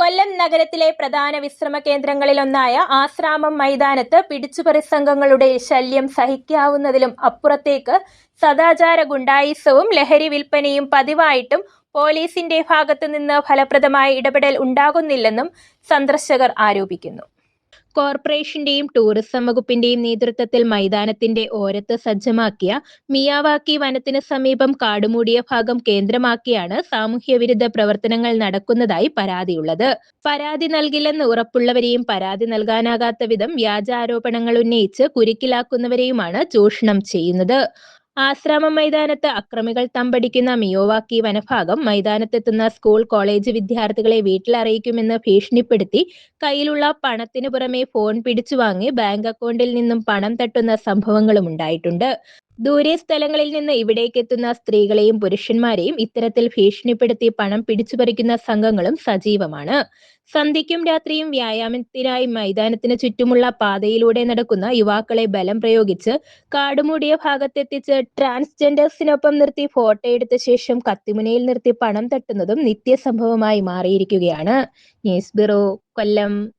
കൊല്ലം നഗരത്തിലെ പ്രധാന വിശ്രമ കേന്ദ്രങ്ങളിലൊന്നായ ആശ്രാമം മൈതാനത്ത് പിടിച്ചുപറി സംഘങ്ങളുടെ ശല്യം സഹിക്കാവുന്നതിലും അപ്പുറത്തേക്ക് സദാചാര ഗുണ്ടായിസവും ലഹരി വിൽപ്പനയും പതിവായിട്ടും പോലീസിന്റെ ഭാഗത്തുനിന്ന് ഫലപ്രദമായ ഇടപെടൽ ഉണ്ടാകുന്നില്ലെന്നും സന്ദർശകർ ആരോപിക്കുന്നു. കോർപ്പറേഷന്റെയും ടൂറിസം വകുപ്പിന്റെയും നേതൃത്വത്തിൽ മൈതാനത്തിന്റെ ഓരത്ത് സജ്ജമാക്കിയ മിയാവാക്കി വനത്തിന് സമീപം കാടുമൂടിയ ഭാഗം കേന്ദ്രമാക്കിയാണ് സാമൂഹ്യവിരുദ്ധ പ്രവർത്തനങ്ങൾ നടക്കുന്നതായി പരാതിയുള്ളത്. പരാതി നൽകില്ലെന്ന് ഉറപ്പുള്ളവരെയും പരാതി നൽകാനാകാത്ത വിധം വ്യാജ ആരോപണങ്ങൾ ഉന്നയിച്ച് കുരുക്കിലാക്കുന്നവരെയുമാണ് ചൂഷണം ചെയ്യുന്നത്. ആശ്രാമം മൈതാനത്ത് അക്രമികൾ തമ്പടിക്കുന്ന മിയോവാക്കി വനഭാഗം മൈതാനത്തെത്തുന്ന സ്കൂൾ കോളേജ് വിദ്യാർത്ഥികളെ വീട്ടിലറിയിക്കുമെന്ന് ഭീഷണിപ്പെടുത്തി കയ്യിലുള്ള പണത്തിനു പുറമെ ഫോൺ പിടിച്ചുവാങ്ങി ബാങ്ക് അക്കൗണ്ടിൽ നിന്നും പണം തട്ടുന്ന സംഭവങ്ങളും ഉണ്ടായിട്ടുണ്ട്. ദൂരെ സ്ഥലങ്ങളിൽ നിന്ന് ഇവിടേക്കെത്തുന്ന സ്ത്രീകളെയും പുരുഷന്മാരെയും ഇത്തരത്തിൽ ഭീഷണിപ്പെടുത്തി പണം പിടിച്ചുപറിക്കുന്ന സംഘങ്ങളും സജീവമാണ്. സന്ധ്യയ്ക്കും രാത്രിയും വ്യായാമത്തിനായി മൈതാനത്തിന് ചുറ്റുമുള്ള പാതയിലൂടെ നടക്കുന്ന യുവാക്കളെ ബലം പ്രയോഗിച്ച് കാടുമൂടിയ ഭാഗത്തെത്തിച്ച് ട്രാൻസ്ജെൻഡേഴ്സിനൊപ്പം നിർത്തി ഫോട്ടോയെടുത്ത ശേഷം കത്തിമുനയിൽ നിർത്തി പണം തട്ടുന്നതും നിത്യസംഭവമായി മാറിയിരിക്കുകയാണ്. ന്യൂസ് ബ്യൂറോ, കൊല്ലം.